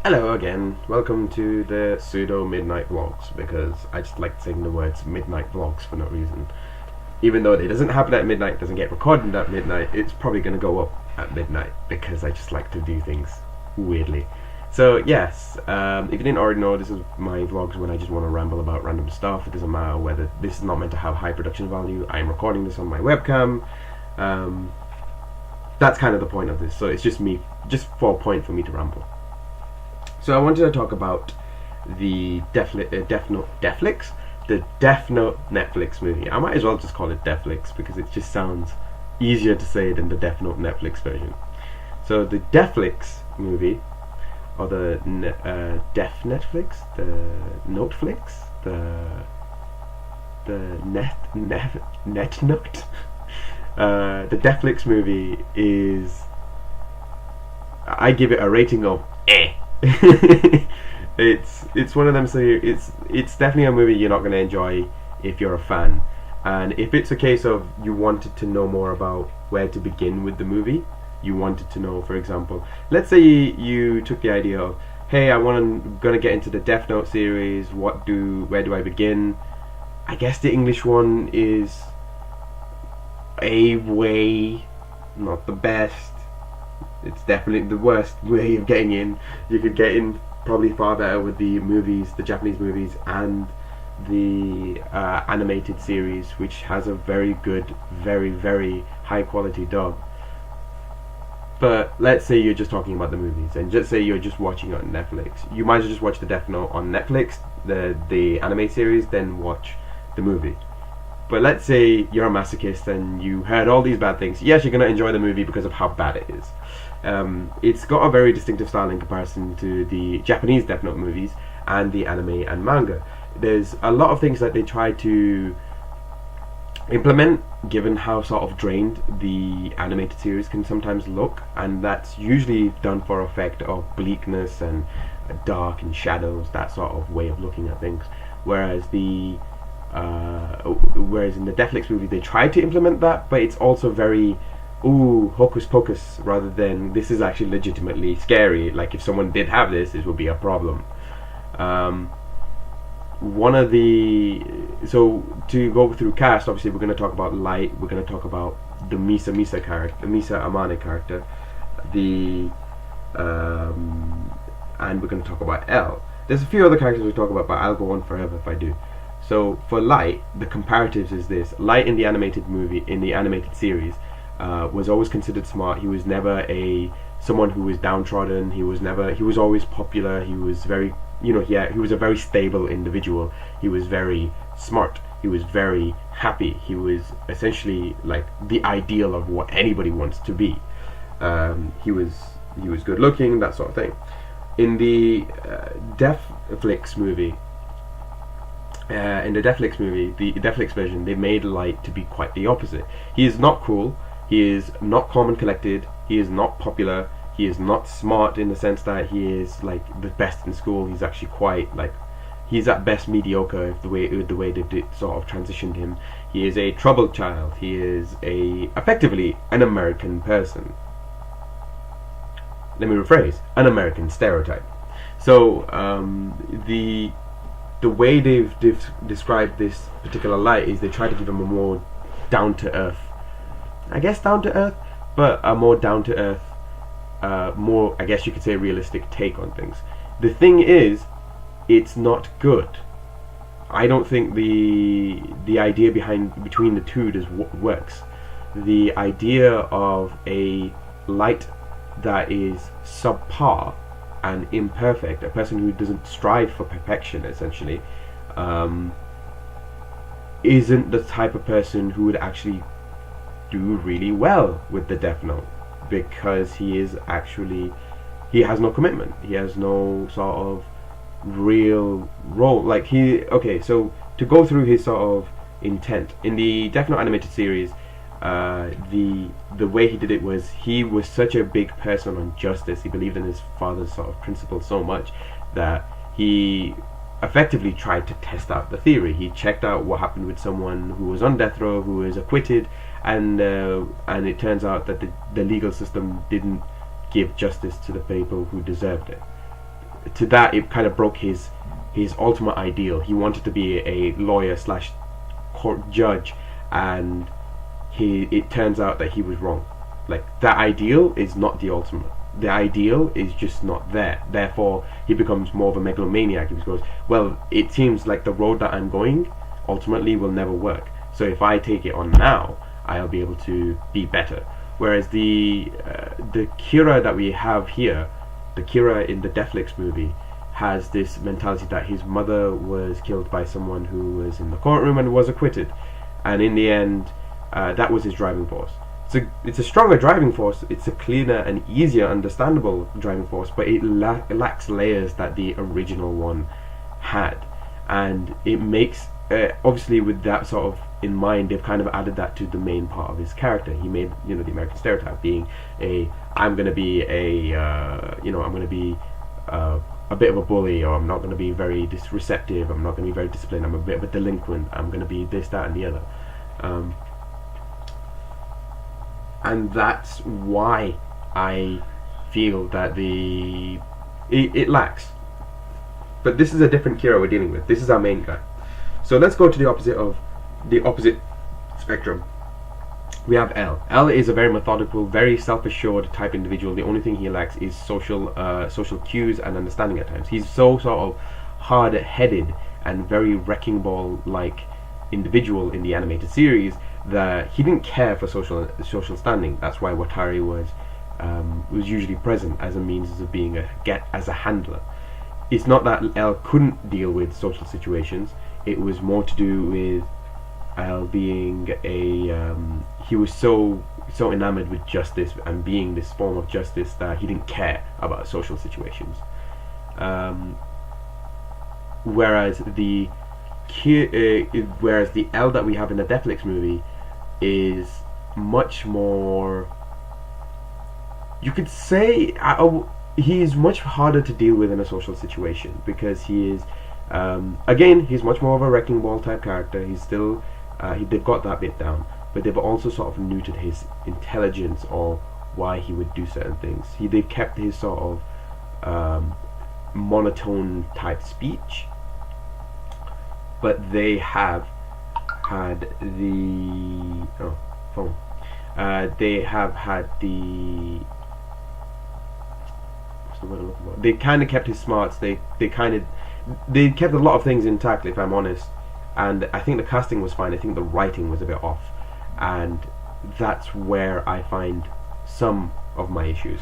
Hello again, welcome to the pseudo midnight vlogs, because I just like saying the words midnight vlogs for no reason. Even though it doesn't happen at midnight, doesn't get recorded at midnight, it's probably going to go up at midnight because I just like to do things weirdly. So yes, if you didn't already know, this is my vlogs when I just want to ramble about random stuff. It doesn't matter whether this is not meant to have high production value. I am recording this on my webcam. That's kind of the point of this, so it's just me, just for a point for me to ramble. So I wanted to talk about the Deathnote Netflix movie. I might as well just call it Deathflix because it just sounds easier to say than the Deathnote Netflix version. So the Deathflix movie, or the Death Netflix, the Noteflix, the Netnote, the Deathflix movie is. I give it a rating of eh. it's one of them. So it's definitely a movie you're not going to enjoy if you're a fan, and if it's a case of you wanted to know more about where to begin with the movie, you wanted to know, for example, let's say you took the idea of, hey, gonna get into the Death Note series. Where do I begin? I guess the English one is a way, not the best. It's definitely the worst way of getting in. You could get in probably far better with the movies, the Japanese movies, and the animated series, which has a very good, very high quality dub. But let's say you're just talking about the movies, and just say you're just watching it on Netflix. You might as well just watch the Death Note on Netflix, the anime series, then watch the movie. But let's say you're a masochist and you heard all these bad things. Yes, you're going to enjoy the movie because of how bad it is. It's got a very distinctive style in comparison to the Japanese Death Note movies and the anime and manga. There's a lot of things that they try to implement, given how sort of drained the animated series can sometimes look, and that's usually done for effect of bleakness and dark and shadows, that sort of way of looking at things. Whereas in the Deathlix movie they tried to implement that, but it's also very hocus pocus, rather than this is actually legitimately scary. Like, if someone did have this would be a problem. So to go through cast, obviously we're going to talk about Light, we're going to talk about the Misa Amane character, and we're going to talk about L. There's a few other characters we talk about, but I'll go on forever if I do. So for Light, the comparatives is this: Light in the animated series, was always considered smart. He was never someone who was downtrodden. He was always popular. He was very, he was a very stable individual. He was very smart. He was very happy. He was essentially like the ideal of what anybody wants to be. He was good looking, that sort of thing. In the Deathlix movie, the Deathlix version, they made Light to be quite the opposite. He is not cool. He is not calm and collected. He is not popular. He is not smart in the sense that he is like the best in school. He's actually quite like, he's at best mediocre. The way they sort of transitioned him. He is a troubled child. He is effectively an American person. Let me rephrase: an American stereotype. So the way they've described this particular Light is they try to give him a more down to earth, but a more down to earth, more, I guess you could say, realistic take on things. The thing is, it's not good. I don't think the idea between the two works. The idea of a Light that is subpar and imperfect, a person who doesn't strive for perfection, essentially, isn't the type of person who would actually do really well with the Death Note, because he has no commitment. He has no sort of real role. So to go through his sort of intent in the Death Note animated series, the way he did it was, he was such a big person on justice. He believed in his father's sort of principles so much that he effectively tried to test out the theory. He checked out what happened with someone who was on death row, who was acquitted, and it turns out that the legal system didn't give justice to the people who deserved it. to that, it kind of broke his ultimate ideal. He wanted to be a lawyer slash court judge, and it turns out that he was wrong. Like, that ideal is not the ultimate. The ideal is just not there. Therefore, he becomes more of a megalomaniac. He goes, well, it seems like the road that I'm going ultimately will never work. So if I take it on now, I'll be able to be better. Whereas the Kira that we have here, the Kira in the Netflix movie, has this mentality that his mother was killed by someone who was in the courtroom and was acquitted, and in the end, that was his driving force. It's a stronger driving force. It's a cleaner and easier understandable driving force, but it lacks layers that the original one had, and it makes obviously with that sort of in mind, they've kind of added that to the main part of his character. He made, the American stereotype being I'm going to be a bit of a bully, or I'm not going to be very receptive, I'm not going to be very disciplined, I'm a bit of a delinquent, I'm going to be this, that, and the other. And that's why I feel that it lacks. But this is a different Kira we're dealing with. This is our main guy. So let's go to the opposite spectrum. We have L. L is a very methodical, very self-assured type individual. The only thing he lacks is social cues and understanding at times. He's so sort of hard-headed and very wrecking ball-like individual in the animated series that he didn't care for social standing. That's why Watari was usually present as a means of being as a handler. It's not that L couldn't deal with social situations. It was more to do with L being he was so enamored with justice and being this form of justice that he didn't care about social situations. Whereas the L that we have in the Netflix movie is much more, you could say, he is much harder to deal with in a social situation, because he is again, he's much more of a wrecking ball type character. He's still they've got that bit down, but they've also sort of neutered his intelligence or why he would do certain things. They've kept his sort of monotone type speech, but they have had the phone. They have had the, what's the word I'm looking for? They kind of kept his smarts. They kept a lot of things intact, if I'm honest. And I think the casting was fine. I think the writing was a bit off, and that's where I find some of my issues.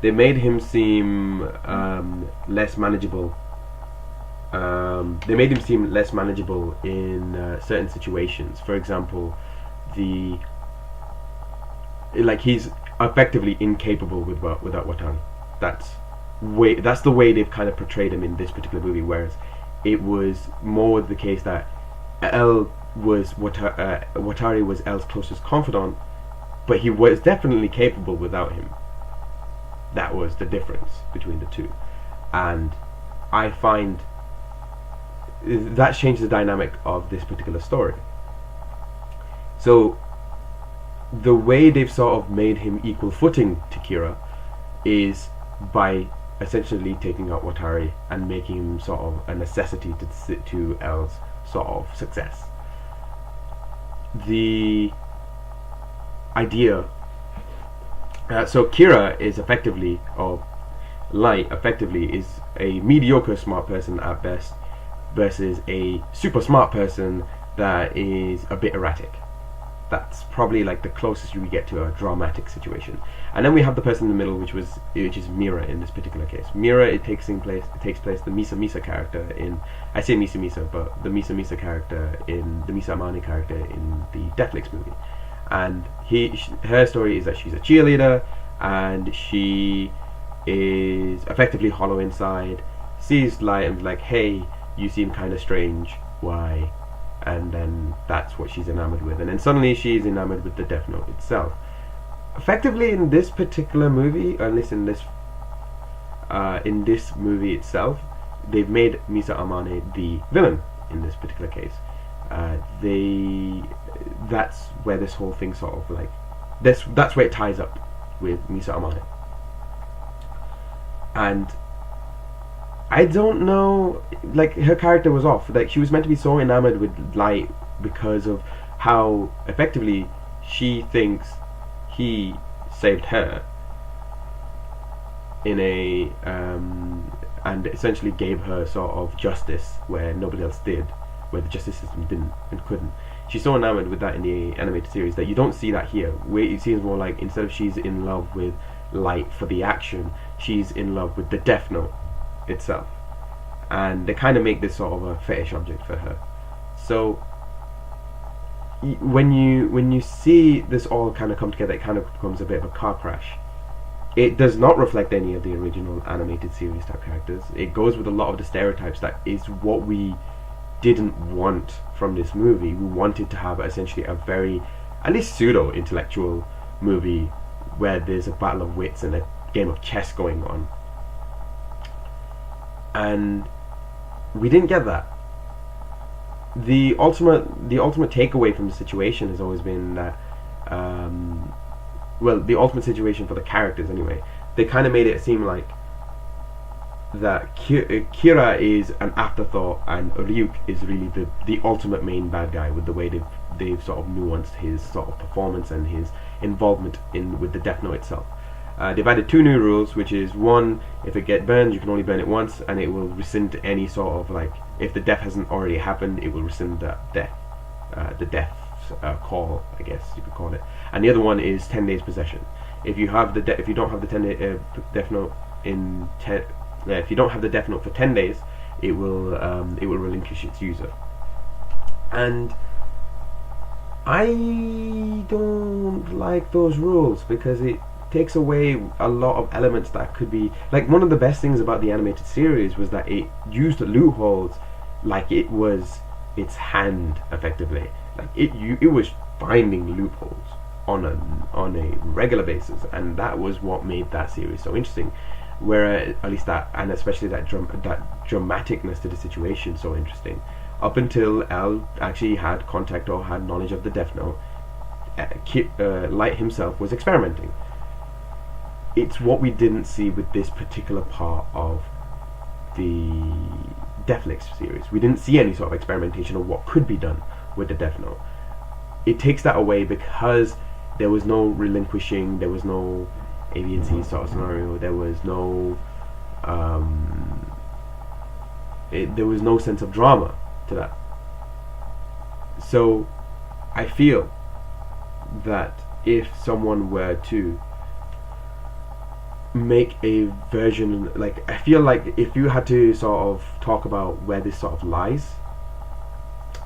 They made him seem less manageable. They made him seem less manageable in certain situations. For example, he's effectively incapable without Watari. That's the way they've kind of portrayed him in this particular movie. Whereas it was more the case that Watari was L's closest confidant, but he was definitely capable without him. That was the difference between the two, and I find that changed the dynamic of this particular story. So the way they've sort of made him equal footing to Kira is by essentially taking out Watari and making him sort of a necessity to L's sort of success. The idea, so Kira is effectively, or Light effectively, is a mediocre smart person at best versus a super smart person that is a bit erratic. That's probably like the closest you would get to a dramatic situation. And then we have the person in the middle, which is Mira in this particular case. Mira, it takes place the Misa character in, I say Misa, but the Misa character in the Misa Amane character in the Netflix movie. And her story is that she's a cheerleader, and she is effectively hollow inside, sees Light and is like, hey, you seem kind of strange, why? And then that's what she's enamored with, and then suddenly she's enamored with the Deathnote itself. Effectively, in this particular movie, or at least in this movie itself, they've made Misa Amane the villain in this particular case. That's where this whole thing sort of like that's where it ties up with Misa Amane. And I don't know, like, her character was off. Like, she was meant to be so enamored with Light because of how effectively she thinks he saved her in a and essentially gave her sort of justice where nobody else did, where the justice system didn't and couldn't. She's so enamored with that in the animated series that you don't see that here. Where it seems more like, instead of she's in love with Light for the action, she's in love with the Death Note itself, and they kind of make this sort of a fetish object for her. So when you see this all kind of come together, it kind of becomes a bit of a car crash. It does not reflect any of the original animated series type characters. It goes with a lot of the stereotypes that is what we didn't want from this movie. We wanted to have essentially a very, at least pseudo intellectual movie where there's a battle of wits and a game of chess going on, and we didn't get that. The ultimate takeaway from the situation has always been that the ultimate situation for the characters anyway, they kind of made it seem like that Kira is an afterthought and Ryuk is really the ultimate main bad guy, with the way they've sort of nuanced his sort of performance and his involvement with the Death Note itself. They've added 2 new rules, which is, one, if it gets burned, you can only burn it once, and it will rescind any sort of, like, if the death hasn't already happened, it will rescind that death, the death call, I guess you could call it. And the other one is 10 days possession. If you have if you don't have the 10-day Death Note if you don't have the Death Note for 10 days, it will relinquish its user. And I don't like those rules because it takes away a lot of elements that could be, like, one of the best things about the animated series was that it used loopholes like it was its hand, effectively. Like it was finding loopholes on a regular basis, and that was what made that series so interesting. Where at least that, and especially that dramaticness to the situation, so interesting. Up until L actually had contact or had knowledge of the Death Note, Light himself was experimenting. It's what we didn't see with this particular part of the Netflix series. We didn't see any sort of experimentation of what could be done with the Death Note. It takes that away because there was no relinquishing, there was no A, B, and C sort of scenario, there was no there was no sense of drama to that. So I feel that if someone were to make a version, like, I feel like if you had to sort of talk about where this sort of lies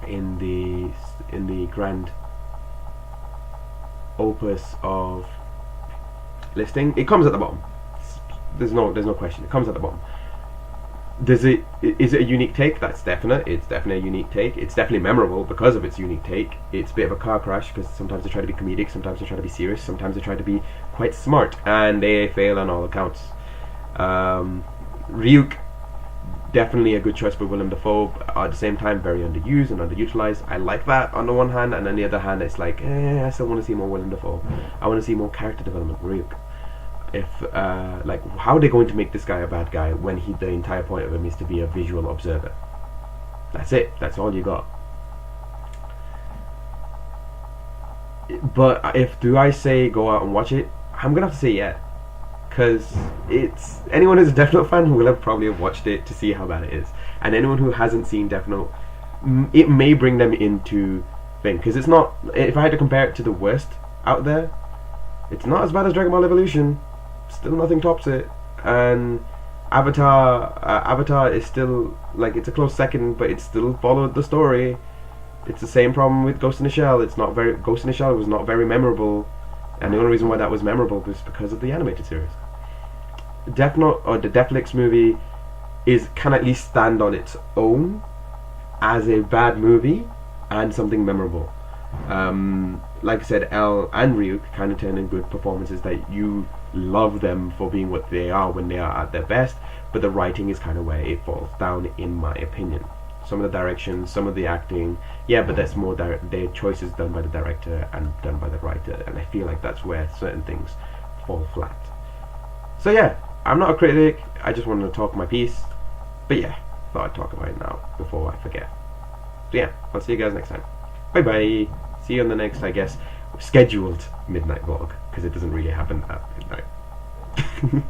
in the grand opus of listing, it comes at the bottom. There's no question, it comes at the bottom. Is it a unique take? That's definite. It's definitely a unique take. It's definitely memorable because of its unique take. It's a bit of a car crash because sometimes they try to be comedic, sometimes they try to be serious, sometimes they try to be quite smart, and they fail on all accounts. Ryuk, definitely a good choice for Willem Dafoe, but at the same time very underused and underutilized. I like that on the one hand, and on the other hand it's like, I still want to see more Willem Dafoe. I want to see more character development for Ryuk. If like, how are they going to make this guy a bad guy when the entire point of him is to be a visual observer? That's it. That's all you got. But do I say go out and watch it? I'm gonna have to say yeah, because it's, anyone who's a Death Note fan will have probably watched it to see how bad it is, and anyone who hasn't seen Death Note, it may bring them into thing, because it's not. If I had to compare it to the worst out there, it's not as bad as Dragon Ball Evolution. Still nothing tops it, and Avatar is still, like, it's a close second, but it still followed the story. It's the same problem with Ghost in the Shell. Ghost in the Shell was not very memorable, and the only reason why that was memorable was because of the animated series. Death Note, or the Netflix movie, can at least stand on its own as a bad movie and something memorable. Like I said, L and Ryuk kind of turn in good performances that you love them for being what they are when they are at their best, but the writing is kind of where it falls down, in my opinion. Some of the direction, some of the acting, yeah, but that's more their choices done by the director and done by the writer, and I feel like that's where certain things fall flat. So yeah, I'm not a critic. I just wanted to talk my piece. But yeah, thought I'd talk about it now before I forget. So yeah, I'll see you guys next time. Bye bye. See you on the next, I guess, scheduled midnight vlog, because it doesn't really happen at midnight.